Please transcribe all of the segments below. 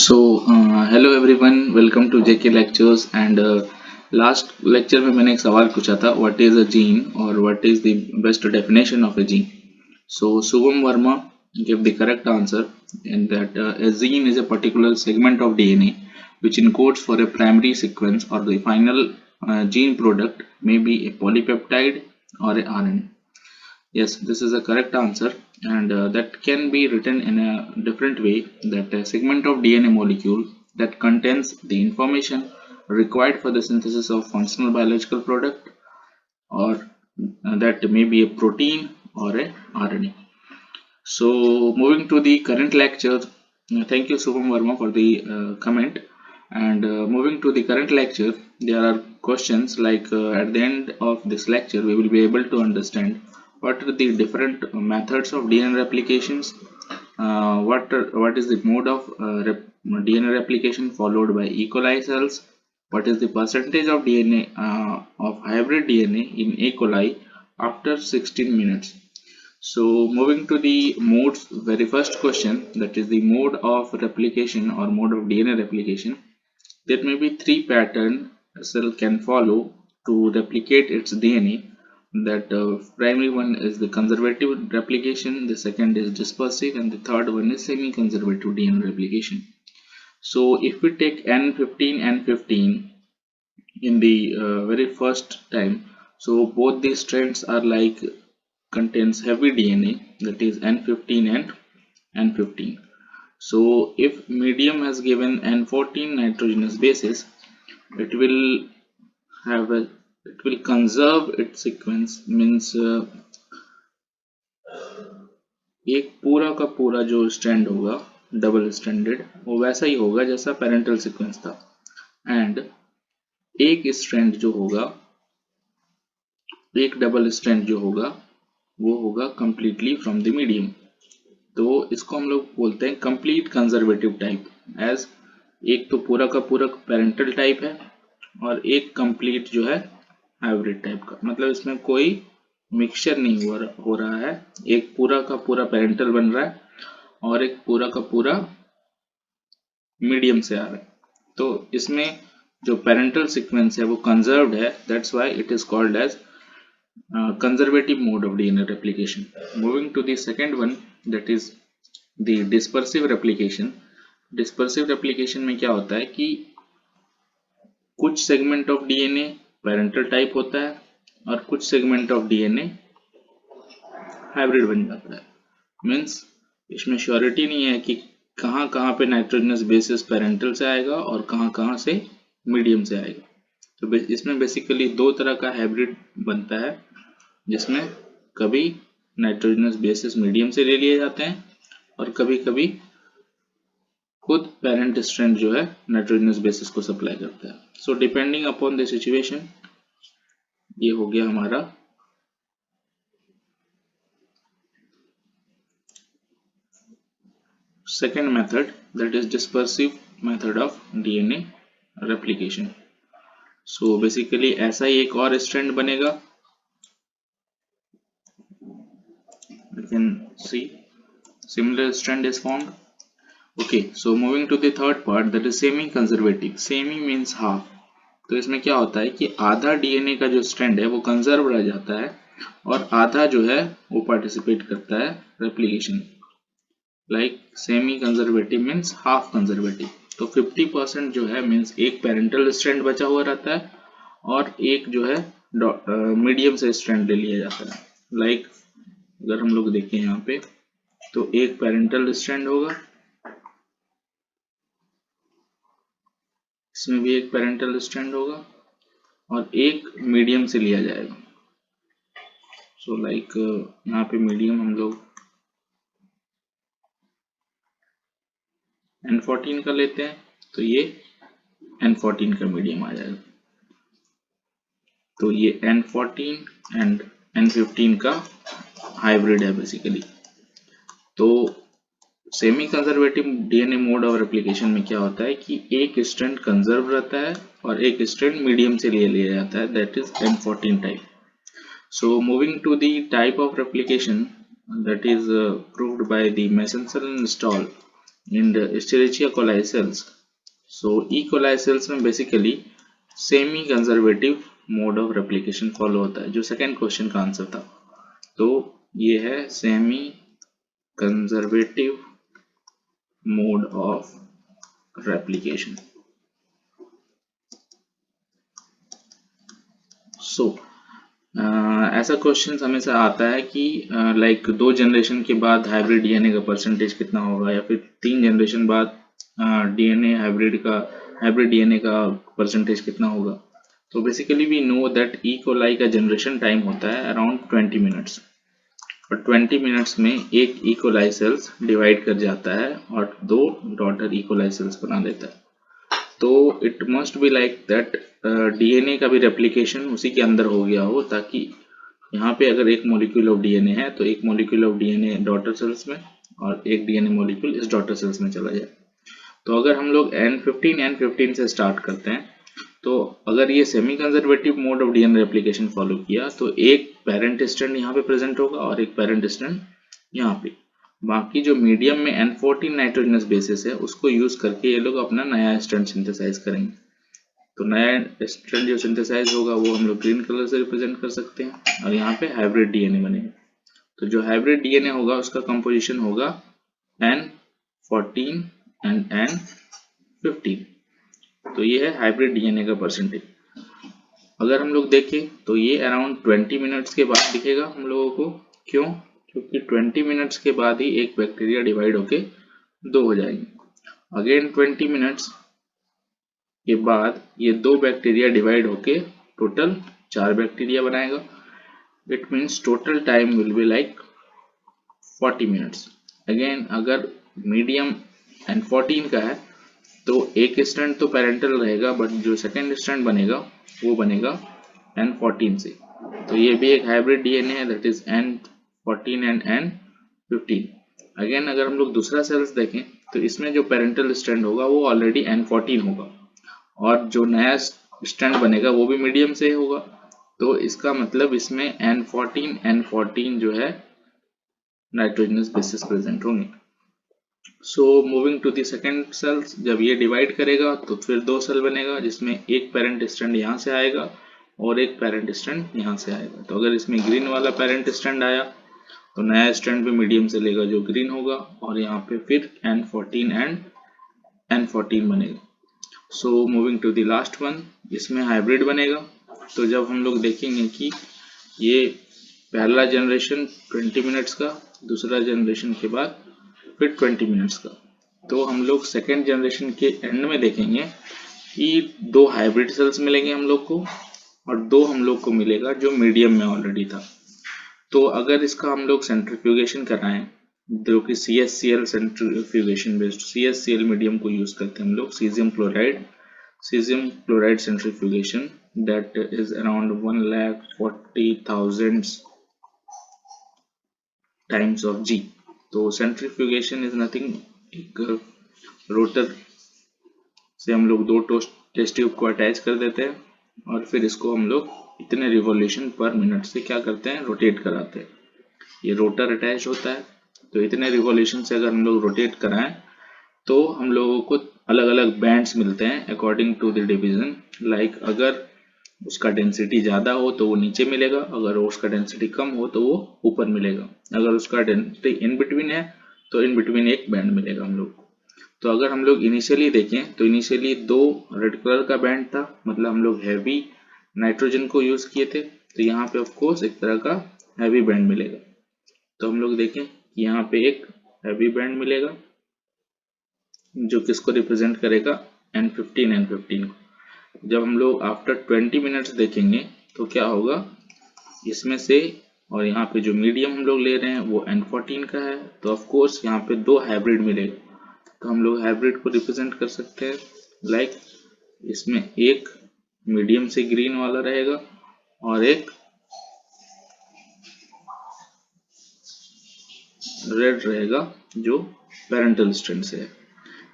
Hello everyone, welcome to JK Lectures. And last lecture में मैंने एक सवाल पूछा था, what is a gene or what is the best definition of a gene. So Subham Verma gave the correct answer in that a gene is a particular segment of DNA which encodes for a primary sequence or the final gene product, may be a polypeptide or a RNA. Yes, this is a correct answer, and that can be written in a different way, that a segment of DNA molecule that contains the information required for the synthesis of functional biological product, or that may be a protein or a RNA. So moving to the current lecture, thank you Subham Verma for the comment. And moving to the current lecture, there are questions like at the end of this lecture we will be able to understand what are the different methods of DNA replications, what is the mode of DNA replication followed by E. coli cells, what is the percentage of DNA of hybrid DNA in E. coli after 16 minutes. So moving to the modes, very first question, that is the mode of replication or mode of DNA replication. There may be three patterns a cell can follow to replicate its DNA. That primary one is the conservative replication, the second is dispersive, and the third one is semi-conservative DNA replication. So if we take N15 and 15 in the very first time, so both these strands are like contains heavy DNA, that is N15 and N15. So if medium has given N14 nitrogenous bases, it will have a it will conserve its sequence, means एक पूरा का पूरा जो strand होगा double stranded वो वैसा ही होगा जैसा पेरेंटल सीक्वेंस था, एंड एक स्ट्रैंड जो होगा, एक डबल स्ट्रैंड जो होगा वो होगा कंप्लीटली फ्रॉम द मीडियम. तो इसको हम लोग बोलते हैं कंप्लीट कंजर्वेटिव टाइप, एज एक तो पूरा का पूरा पेरेंटल टाइप है और एक कंप्लीट जो है हाइब्रिड टाइप का, मतलब इसमें कोई मिक्सचर नहीं हो रहा है, एक पूरा का पूरा पेरेंटल बन रहा है और एक पूरा का पूरा मीडियम से आ रहा है. तो इसमें जो पेरेंटल सीक्वेंस है वो कंजर्व्ड है, that's why it is called as conservative mode of DNA replication. Moving to the second one, that is the dispersive replication. Dispersive replication में क्या होता है कि कुछ segment of DNA parental type होता है और कुछ सेगमेंट ऑफ DNA हाइब्रिड बन जाता है. मीन्स इसमें श्योरिटी नहीं है कि कहाँ कहाँ पे नाइट्रोजनस बेसिस पेरेंटल से आएगा और कहाँ कहाँ से मीडियम से आएगा. तो इसमें बेसिकली दो तरह का हाइब्रिड बनता है, जिसमें कभी नाइट्रोजनस बेसिस मीडियम से ले लिए जाते हैं और कभी कभी खुद पेरेंट स्ट्रैंड जो है नाइट्रोजनस बेसिस को सप्लाई करता है. So depending upon the situation, ये हो गया हमारा second method, that is dispersive method of DNA replication. So basically ऐसा ही एक और स्ट्रैंड बनेगा, you can see similar strand is formed. Okay, so moving to the third part, that is semi conservative. Semi means half. तो इसमें क्या होता है कि आधा डीएनए का जो स्ट्रैंड है वो कंजर्व रह जाता है और आधा जो है वो पार्टिसिपेट करता है replication. Like semi conservative means half conservative. तो 50% जो है मीन्स एक पेरेंटल स्ट्रैंड बचा हुआ रहता है और एक जो है मीडियम से स्ट्रैंड ले लिया जाता है. लाइक अगर हम लोग देखें यहाँ पे, तो एक पेरेंटल स्ट्रैंड होगा, इसमें भी एक पेरेंटल स्ट्रैंड होगा और एक मीडियम से लिया जाएगा. सो लाइक यहाँ पे मीडियम हम लोग N14 का लेते हैं, तो ये N14 का मीडियम आ जाएगा. तो ये N14 एंड N15 का हाइब्रिड है बेसिकली. तो semi conservative DNA mode of replication में क्या होता है कि एक स्ट्रैंड कंजर्व रहता है और एक स्ट्रैंड मीडियम से ले लिया जाता है, that is N14 type. So moving to the type of replication, that is proved by the Mesenchel and Stahl. In Escherichia coli cells. So E coli cells में basically semi conservative mode of replication follow होता है, जो second question का answer था। तो ये है semi conservative mode of replication. So ऐसा क्वेश्चन हमेशा आता है कि लाइक 2 जनरेशन के बाद हाइब्रिड डीएनए का परसेंटेज कितना होगा, या फिर 3 जनरेशन बाद डीएनए हाइब्रिड डीएनए का परसेंटेज कितना होगा। तो basically we know that E coli का जनरेशन टाइम होता है अराउंड 20 मिनट्स, और 20 मिनट्स में एक ई कोलाई सेल्स डिवाइड कर जाता है और 2 डॉटर ई कोलाई सेल्स बना लेता है। तो it must be like that DNA का भी रेप्लिकेशन उसी के अंदर हो गया हो, ताकि यहाँ पे अगर एक मॉलिक्यूल ऑफ डीएनए है तो एक molecule of DNA daughter cells में और एक डीएनए मॉलिक्यूल इस डॉटर सेल्स में चला जाए। तो अगर हम लोग N15 से स्टार्ट करते हैं, तो अगर ये semi conservative mode of DNA replication follow किया तो एक पेरेंट स्ट्रैंड यहाँ पे प्रेजेंट होगा और एक पेरेंट स्ट्रैंड यहाँ पे। बाकी जो मीडियम में N14 नाइट्रोजनस बेसिस है उसको यूज करके ये लोग अपना नया स्ट्रैंड सिंथेसाइज करेंगे। तो नया स्ट्रैंड जो सिंथेसाइज होगा वो हम लोग ग्रीन कलर से रिप्रेजेंट कर सकते हैं, और यहाँ पे हाइब्रिड डीएनए बनेगा। तो जो हाइब्रिड डीएनए होगा उसका कंपोजिशन होगा N14 एंड N15। तो ये है हाइब्रिड डीएनए का परसेंटेज। अगर हम लोग देखें तो ये अराउंड 20 मिनट्स के बाद दिखेगा हम लोगों को। क्यों? क्योंकि 20 मिनट्स के बाद ही एक बैक्टीरिया डिवाइड होके 2 हो जाएंगे। अगेन 20 मिनट्स के बाद ये 2 बैक्टीरिया डिवाइड होके टोटल 4 बैक्टीरिया बनाएगा। It means total time will be like 40 minutes. Again अगर मीडियम N14 का है तो एक स्ट्रैंड तो पेरेंटल रहेगा, बट जो सेकेंड स्ट्रैंड बनेगा वो बनेगा N14 से। तो ये भी एक हाइब्रिड डीएनए है, that is N14 and N15। Again अगर हम लोग दूसरा सेल्स देखें तो इसमें जो पेरेंटल स्ट्रैंड होगा वो ऑलरेडी N14 होगा, और जो नया स्ट्रैंड बनेगा वो भी मीडियम से होगा। तो इसका मतलब इसमें N14 जो है नाइट्रोजनस बेसिस प्रेजेंट होंगे। So moving to the second cells, जब ये डिवाइड करेगा तो फिर 2 सेल बनेगा, जिसमें एक पेरेंट स्ट्रैंड यहाँ से आएगा और एक पेरेंट स्ट्रैंड यहाँ से आएगा। तो अगर इसमें ग्रीन वाला पेरेंट स्ट्रैंड आया तो नया स्ट्रैंड भी मीडियम से लेगा जो ग्रीन होगा, और यहाँ पे फिर N14 एंड N14 बनेगा। So moving to the last one, इसमें हाइब्रिड बनेगा। तो जब हम लोग देखेंगे कि ये पहला जनरेशन 20 मिनट्स का, दूसरा जनरेशन के बाद फिर 20 मिनट्स का, तो हम लोग सेकेंड जनरेशन के एंड में देखेंगे कि 2 हाइब्रिड सेल्स मिलेंगे हम लोग को, और 2 हम लोग को मिलेगा जो मीडियम में ऑलरेडी था। तो अगर इसका हम लोग सेंट्रीफ्यूगेशन कराएं, जो कि CHCl centrifugation based CHCl medium को यूज करते हैं हम लोग, caesium chloride centrifugation, that is around 1,40,000 times of G। तो सेंट्रीफ्यूगेशन इज नथिंग, एक रोटर से हम लोग 2 टेस्ट ट्यूब को अटैच कर देते हैं और फिर इसको हम लोग इतने रिवॉल्यूशन पर मिनट से क्या करते हैं, रोटेट कराते हैं। ये रोटर अटैच होता है, तो इतने रिवॉल्यूशन से अगर हम लोग रोटेट कराएं तो हम लोगों को अलग अलग बैंड्स मिलते हैं according to the division. Like अगर उसका डेंसिटी ज़्यादा हो तो वो नीचे मिलेगा, अगर उसका डेंसिटी कम हो तो वो ऊपर मिलेगा, अगर उसका डेंसिटी इन बिटवीन है तो इन बिटवीन एक बैंड मिलेगा हम लोग। तो अगर हम लोग इनिशियली देखें तो इनिशियली 2 रेड कलर का बैंड था, मतलब हम लोग हैवी नाइट्रोजन को यूज किए थे, तो यहाँ पे ऑफ कोर्स एक तरह का हैवी बैंड मिलेगा। तो हम लोग देखें कि यहाँ पे एक हैवी बैंड मिलेगा जो किसको रिप्रेजेंट करेगा, N15 को। जब हम लोग आफ्टर 20 मिनट्स देखेंगे तो क्या होगा, इसमें से, और यहाँ पे जो मीडियम हम लोग ले रहे हैं वो N14 का है, तो ऑफ कोर्स यहाँ पे 2 हाइब्रिड मिलेगा। तो हम लोग हाइब्रिड को रिप्रेजेंट कर सकते हैं लाइक इसमें एक मीडियम से ग्रीन वाला रहेगा और एक रेड रहेगा जो पेरेंटल स्ट्रैंड से है।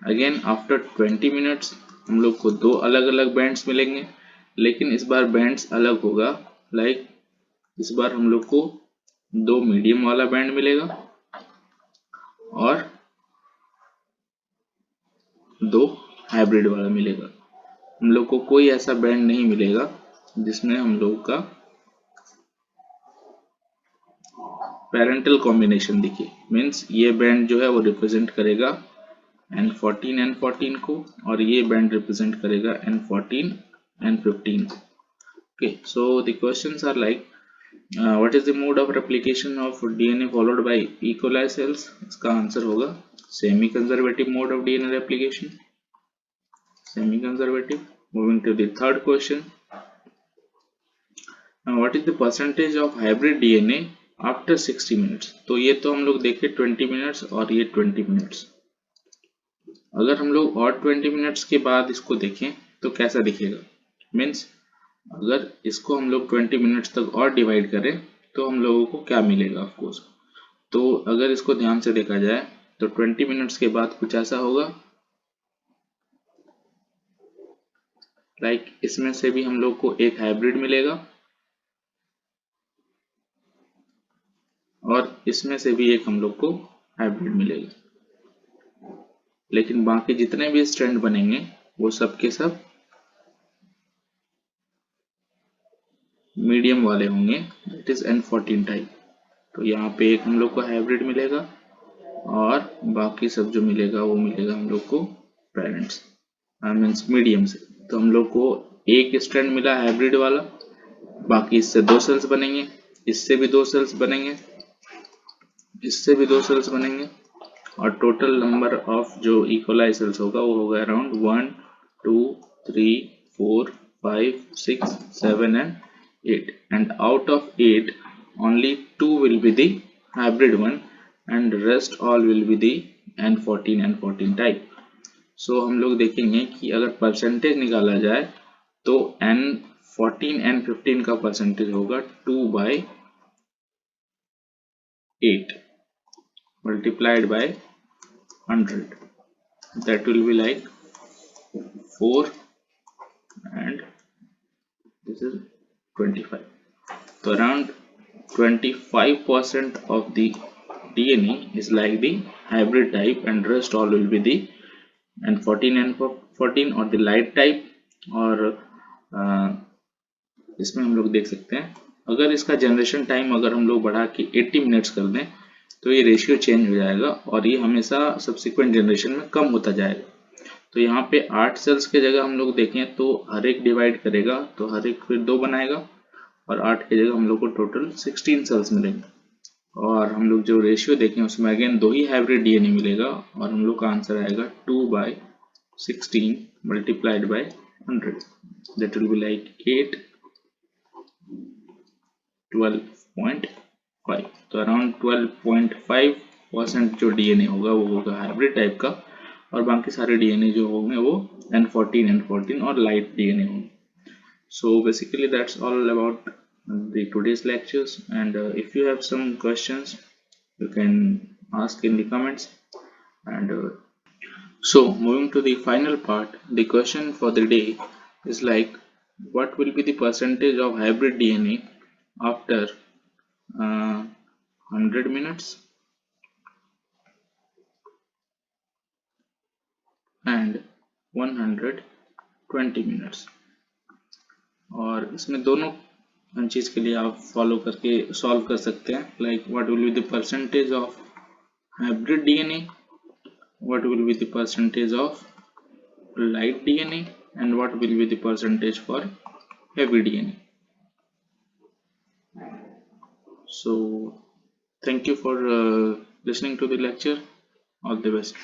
अगेन आफ्टर 20 मिनट्स हम लोग को 2 अलग अलग बैंड्स मिलेंगे, लेकिन इस बार बैंड्स अलग होगा। लाइक इस बार हम लोग को 2 मीडियम वाला बैंड मिलेगा और दो हाइब्रिड वाला मिलेगा। हम लोग को कोई ऐसा बैंड नहीं मिलेगा जिसमें हम लोग का पेरेंटल कॉम्बिनेशन दिखे। मीन्स ये बैंड जो है वो रिप्रेजेंट करेगा N14 को, और ये बैंड रिप्रेजेंट करेगा N14 N15 को। Okay, so the questions are like what is the mode of replication of DNA followed by E coli cells. इसका आंसर होगा semi conservative mode of DNA replication, semi conservative. Moving to the third question, what is the percentage of hybrid DNA after 60 minutes. तो ये तो हम लोग देखे 20 minutes और ये 20 मिनट्स। अगर हम लोग और 20 मिनट्स के बाद इसको देखें तो कैसा दिखेगा। मीन्स अगर इसको हम लोग 20 मिनट्स तक और डिवाइड करें तो हम लोगों को क्या मिलेगा। ऑफकोर्स, तो अगर इसको ध्यान से देखा जाए तो 20 मिनट्स के बाद कुछ ऐसा होगा, लाइक इसमें से भी हम लोग को एक हाइब्रिड मिलेगा और इसमें से भी एक हम लोग को हाइब्रिड मिलेगा, लेकिन बाकी जितने भी स्ट्रैंड बनेंगे वो सब के सब मीडियम वाले होंगे, दैट इज N14 टाइप। तो यहाँ पे एक हम लोग को हाइब्रिड मिलेगा और बाकी सब जो मिलेगा वो मिलेगा हम लोग को पेरेंट्स मीन्स मीडियम से। तो हम लोग को एक स्ट्रैंड मिला हाइब्रिड वाला, बाकी इससे दो सेल्स बनेंगे, इससे भी दो सेल्स बनेंगे, इससे भी दो सेल्स बनेंगे, और टोटल नंबर ऑफ जो इकोलाई सेल्स होगा वो होगा around 1 2 3 4 5 6 7 and 8, and out of 8 only 2 will be the hybrid one and rest all will be the N14 type. So हम लोग देखेंगे कि अगर परसेंटेज निकाला जाए तो N14 N15 का परसेंटेज होगा 2/8 multiplied by 100, that will be like 4 and this is 25. So around 25% of the DNA is like the hybrid type and rest all will be the N14 और the light type। और इसमें हम लोग देख सकते हैं अगर इसका जनरेशन टाइम अगर हम लोग बढ़ा के 80 मिनट्स कर दें तो ये रेशियो चेंज हो जाएगा और ये हमेशा सब्सिक्वेंट जनरेशन में कम होता जाएगा। तो यहाँ पे 8 सेल्स की जगह हम लोग देखें तो हर एक डिवाइड करेगा तो हर एक फिर 2 बनाएगा और 8 की जगह हम लोग को टोटल 16 सेल्स मिलेंगे। और हम लोग जो रेशियो देखें उसमें अगेन 2 ही हाइब्रिड डीएनए मिलेगा और हम लोग का आंसर आएगा 2/16 multiplied by 100, that will be like 8 12.5। तो अराउंड 12.5% जो डीएनए होगा वो होगा हाइब्रिड टाइप का और बाकी सारे डीएनए जो होंगे वो N14 और लाइट डीएनए होंगे। So basically that's all about the today's lectures, and if you have some questions you can ask in the comments. And so moving to the final part, the question for the day is like what will be the percentage of hybrid DNA after 100 minutes and 120 minutes। और इसमें दोनों चीज के लिए आप follow करके solve कर सकते हैं, like what will be the percentage of hybrid DNA, what will be the percentage of light DNA, and what will be the percentage for heavy DNA. So thank you for listening to the lecture. All the best.